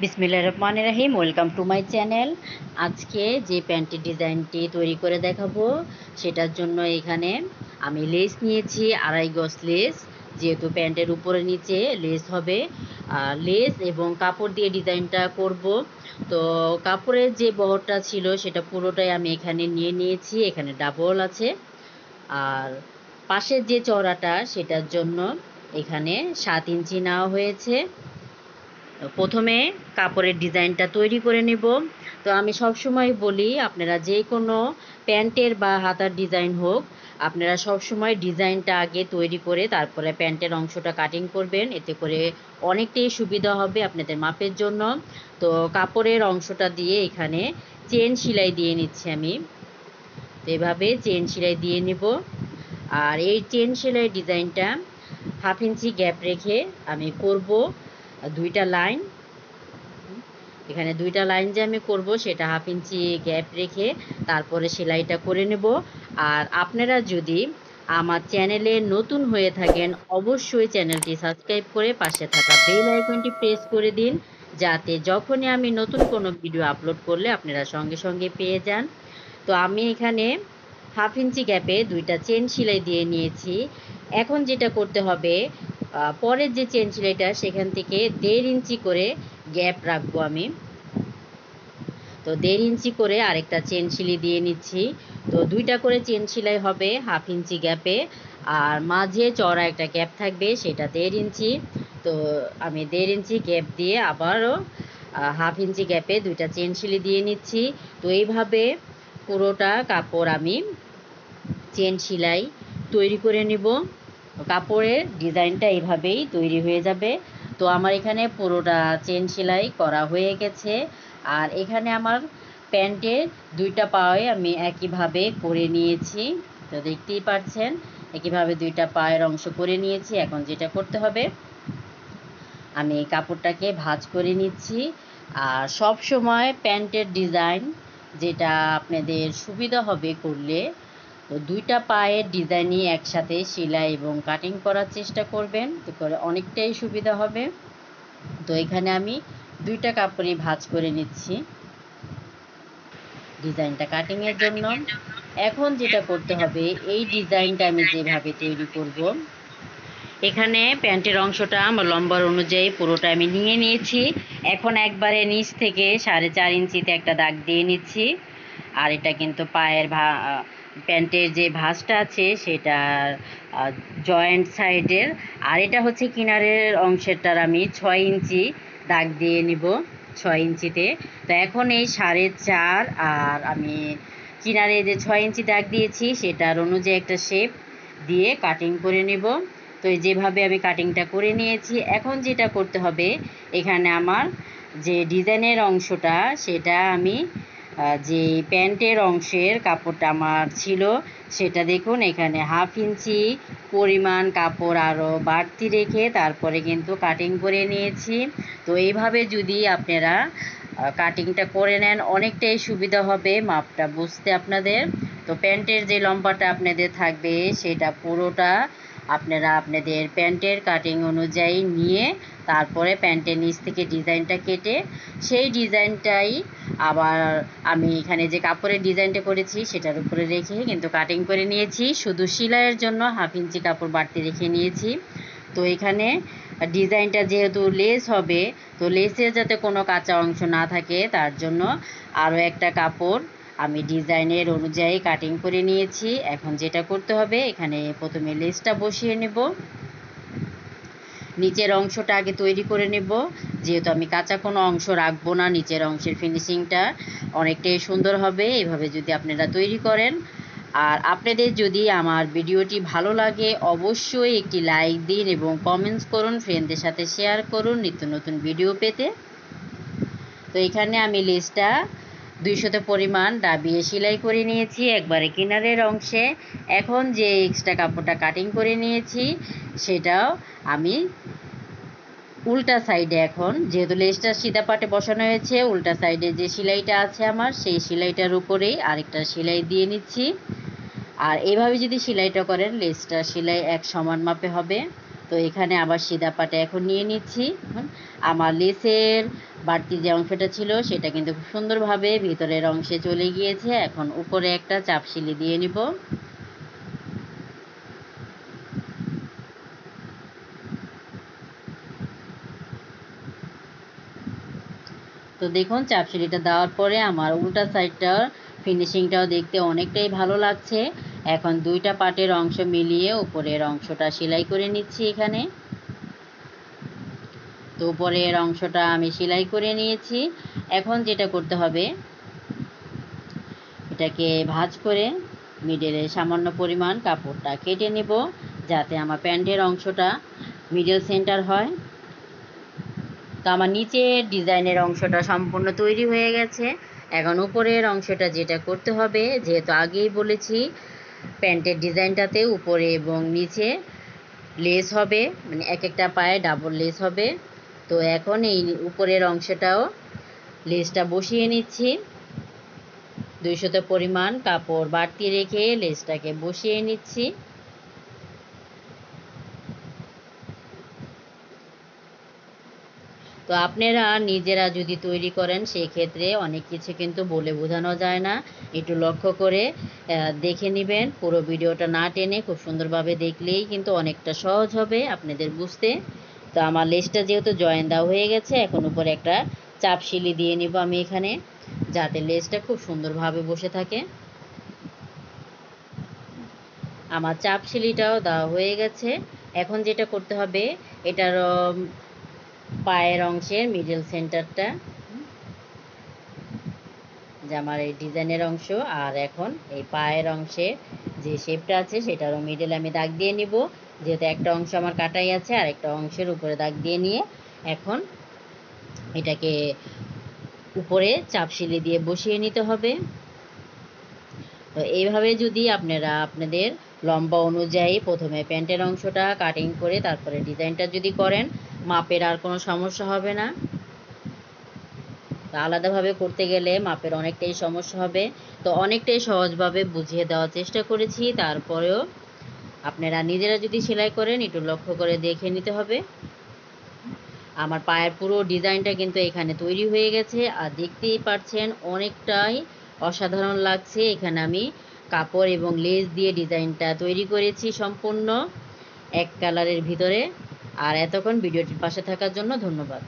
বিসমিল্লাহির রহমানির রহিম। Welcome to my channel. আজকে যে প্যান্টের ডিজাইনটি তৈরি করে দেখাবো সেটার জন্য এখানে আমি লেস নিয়েছি, 2.5 গজ লেস। যেহেতু প্যান্টের উপরে নিচে লেস হবে, লেস এবং কাপড় দিয়ে ডিজাইনটা করব। তো কাপড়ের যে বহরটা ছিল সেটা পুরোটাই আমি এখানে নিয়ে নিয়েছি। এখানে ডাবল আছে। আর পাশের যে চওড়াটা সেটার জন্য এখানে 7 ইঞ্চি নেওয়া হয়েছে। প্রথমে কাপড়ের ডিজাইনটা তৈরি করে নেব। তো আমি সবসময় বলি, আপনারা যে কোনো প্যান্টের বা হাতার ডিজাইন হোক, আপনারা সবসময় ডিজাইনটা আগে তৈরি করে তারপরে প্যান্টের অংশটা কাটিং করবেন। এতে করে অনেকটাই সুবিধা হবে আপনাদের মাপের জন্য। তো কাপড়ের অংশটা দিয়ে এখানে চেন সেলাই দিয়ে নিচ্ছি আমি। তো এভাবে চেন সেলাই দিয়ে নেব। আর এই চেন সেলাই ডিজাইনটা 1/2 ইঞ্চি গ্যাপ রেখে আমি করব। 2টা লাইন, এখানে 2টা লাইন যে আমি করব সেটা 1/2 ইঞ্চি গ্যাপ রেখে তারপরে সেলাইটা করে নেব। আর আপনারা যদি আমার চ্যানেলে নতুন হয়ে থাকেন, অবশ্যই চ্যানেলটি সাবস্ক্রাইব করে পাশে থাকা বেল আইকনটি প্রেস করে দিন, যাতে যখনই আমি নতুন কোনো ভিডিও আপলোড করলে আপনারা সঙ্গে সঙ্গে পেয়ে যান। তো আমি এখানে 1/2 ইঞ্চি গ্যাপে 2টা চেন সেলাই দিয়ে নিয়েছি। এখন যেটা করতে হবে, পরের যে চেন সেলাইটা সেখান থেকে 1.5 ইঞ্চি করে গ্যাপ রাখবো আমি। তো 1.5 ইঞ্চি করে আরেকটা চেন সেলাই দিয়ে নিচ্ছি। তো 2টা করে চেন সেলাই হবে 1/2 ইঞ্চি গ্যাপে। আর মাঝে চওড়া একটা গ্যাপ থাকবে, সেটা 1.5 ইঞ্চি। তো আমি 1.5 ইঞ্চি গ্যাপ দিয়ে আবারও 1/2 ইঞ্চি গ্যাপে 2টা চেন সেলাই দিয়ে নিচ্ছি। তো এইভাবে পুরোটা কাপড় আমি চেন সেলাই তৈরি করে নিব। কাপড়ের ডিজাইনটা এইভাবেই তৈরি হয়ে যাবে। তো আমার এখানে পুরোটা চেন সেলাই করা হয়ে গেছে। আর এখানে আমার প্যান্টের 2টা পায়ে আমি একইভাবে করে নিয়েছি। তো দেখতেই পাচ্ছেন, একইভাবে 2টা পায়ের অংশ করে নিয়েছি। এখন যেটা করতে হবে, আমি এই কাপড়টাকে ভাঁজ করে নিচ্ছি। আর সব সময় প্যান্টের ডিজাইন যেটা আপনাদের সুবিধা হবে করলে, তো 2টা পায়ের ডিজাইনই একসাথে সেলাই এবং কাটিং করার চেষ্টা করবেন, তো করে অনেকটাই সুবিধা হবে। তো এখানে আমি 2টা কাপড়ই ভাঁজ করে নিচ্ছি ডিজাইনটা কাটিংয়ের জন্য। এখন যেটা করতে হবে, এই ডিজাইনটা আমি যেভাবে তৈরি করব, এখানে প্যান্টের অংশটা আমার লম্বার অনুযায়ী পুরোটা আমি নিয়ে নিয়েছি। এখন একবারে নিচ থেকে 4.5 ইঞ্চিতে একটা দাগ দিয়ে নিচ্ছি। আর এটা কিন্তু পায়ের প্যান্টের যে ভাঁজটা আছে সেটার জয়েন্ট সাইডের। আর এটা হচ্ছে কিনারের অংশেরটার আমি 6 ইঞ্চি দাগ দিয়ে নিব, 6 ইঞ্চিতে। তো এখন এই 4.5 আর আমি কিনারে যে 6 ইঞ্চি দাগ দিয়েছি সেটার অনুযায়ী একটা শেপ দিয়ে কাটিং করে নেব। তো যেভাবে আমি কাটিংটা করে নিয়েছি, এখন যেটা করতে হবে, এখানে আমার যে ডিজাইনের অংশটা সেটা আমি যে প্যান্টের অংশের কাপড়টা আমার ছিল সেটা দেখুন, এখানে 1/2 ইঞ্চি পরিমাণ কাপড় আরও বাড়তি রেখে তারপরে কিন্তু কাটিং করে নিয়েছি। তো এইভাবে যদি আপনারা কাটিংটা করে নেন, অনেকটাই সুবিধা হবে মাপটা বুঝতে আপনাদের। তো প্যান্টের যে লম্বাটা আপনাদের থাকবে সেটা পুরোটা আপনারা আপনাদের প্যান্টের কাটিং অনুযায়ী নিয়ে তারপরে প্যান্টের নিচ থেকে ডিজাইনটা কেটে সেই ডিজাইনটাই আবার আমি এখানে যে কাপড়ের ডিজাইনটা করেছি সেটার উপরে রেখে কিন্তু কাটিং করে নিয়েছি। শুধু সেলাইয়ের জন্য 1/2 ইঞ্চি কাপড় বাড়তি রেখে নিয়েছি। তো এখানে ডিজাইনটা যেহেতু লেস হবে, তো লেসের যাতে কোনো কাঁচা অংশ না থাকে তার জন্য আরও একটা কাপড় আমি ডিজাইনের অনুযায়ী কাটিং করে নিয়েছি। এখন যেটা করতে হবে, এখানে প্রথমে লেসটা বসিয়ে নেব। নিচের অংশটা আগে তৈরি করে নেব, যেহেতু আমি কাঁচা কোনো অংশ রাখবো না। নিচের অংশের ফিনিশিংটা অনেকটাই সুন্দর হবে এভাবে যদি আপনারা তৈরি করেন। আর আপনাদের যদি আমার ভিডিওটি ভালো লাগে, অবশ্যই একটি লাইক দিন এবং কমেন্টস করুন, ফ্রেন্ডদের সাথে শেয়ার করুন নিত্য নতুন ভিডিও পেতে। তো এখানে আমি লেসটা 200 পরিমাণ দাবিয়ে সেলাই করে নিয়েছি একবারে কিনারের অংশে। এখন যে এক্সট্রা কাপড়টা কাটিং করে নিয়েছি সেটাও আমি উল্টা সাইডে, এখন যেহেতু লেসটা সিধা পাটে বসানো হয়েছে, উল্টা সাইডে যে সেলাইটা আছে আমার সেই সেলাইটার উপরেই আরেকটা সেলাই দিয়ে নিচ্ছি। আর এইভাবে যদি সেলাইটা করেন লেসটা সেলাই এক সমান মাপে হবে। তো এখানে আবার সিধা পাটে এখন নিয়ে নিচ্ছি। আমার লেসের বাড়তি যে অংশটা ছিল সেটা কিন্তু খুব সুন্দরভাবে ভিতরের অংশে চলে গিয়েছে। এখন উপরে একটা চাপ সিলি দিয়ে নিব। তো দেখুন চাপ সিলিটা দেওয়ার পরে আমার উল্টা সাইডটার ফিনিশিংটাও দেখতে অনেকটাই ভালো লাগছে। এখন দুইটা পার্টের অংশ মিলিয়ে উপরের অংশটা সেলাই করে নিচ্ছি এখানে। তো উপরের অংশটা আমি সেলাই করে নিয়েছি। এখন যেটা করতে হবে, এটাকে ভাঁজ করে মিডলে সামান্য পরিমাণ কাপড়টা কেটে নেব, যাতে আমার প্যান্টের অংশটা মিডল সেন্টার হয়। তো আমার নিচের ডিজাইনের অংশটা সম্পূর্ণ তৈরি হয়ে গেছে। এখন উপরের অংশটা যেটা করতে হবে, যেহেতু আগেই বলেছি প্যান্টের ডিজাইনটাতে উপরে এবং নিচে লেস হবে, মানে এক একটা পায়ে ডাবল লেস হবে। তো এখন এই উপরের অংশটাও লেসটা বসিয়ে নিচ্ছি। 200 পরিমাণ কাপড় বাড়তি রেখে লেসটাকে বসিয়ে নিচ্ছি। তো আপনারা নিজেরা যদি তৈরি করেন সেই ক্ষেত্রে অনেক কিছু কিন্তু বলে বোঝানো যায় না। একটু লক্ষ্য করে দেখে নেবেন, পুরো ভিডিওটা না টেনে খুব সুন্দরভাবে দেখলেই কিন্তু অনেকটা সহজ হবে আপনাদের বুঝতে। তো আমার লেসটা যেহেতু জয়েন দেওয়া হয়ে গেছে, এখন উপরে একটা চাপ সিলি দিয়ে নিব আমি এখানে, যাতে লেসটা খুব সুন্দরভাবে বসে থাকে। আমার চাপ সিলিটাও দেওয়া হয়ে গেছে। এখন যেটা করতে হবে, এটার পায়ের অংশের মিডল সেন্টারটা, যে আমার এই ডিজাইনের অংশ, আর এখন এই পায়ের অংশে যে শেপটা আছে সেটারও মিডল আমি দাগ দিয়ে নিব। যেহেতু একটা অংশ আমার কাটাই আছে, আর একটা অংশের উপরে দাগ দিয়ে নিয়ে এখন এটাকে উপরে চাপ সিলি দিয়ে বসিয়ে নিতে হবে। তো এইভাবে যদি আপনারা আপনাদের লম্বা অনুযায়ী প্রথমে প্যান্টের অংশটা কাটিং করে তারপরে ডিজাইনটা যদি করেন, মাপের আর কোনো সমস্যা হবে না। আলাদাভাবে করতে গেলে মাপের অনেকটাই সমস্যা হবে। তো অনেকটাই সহজভাবে বুঝিয়ে দেওয়ার চেষ্টা করেছি, তারপরেও আপনারা নিজেরা যদি সেলাই করেন একটু লক্ষ্য করে দেখে নিতে হবে। আমার পায়ের পুরো ডিজাইনটা কিন্তু এখানে তৈরি হয়ে গেছে, আর দেখতেই পাচ্ছেন অনেকটাই অসাধারণ লাগছে। এখানে আমি কাপড় এবং লেস দিয়ে ডিজাইনটা তৈরি করেছি সম্পূর্ণ এক কালারের ভিতরে। আর এতক্ষণ ভিডিওটির পাশে থাকার জন্য ধন্যবাদ।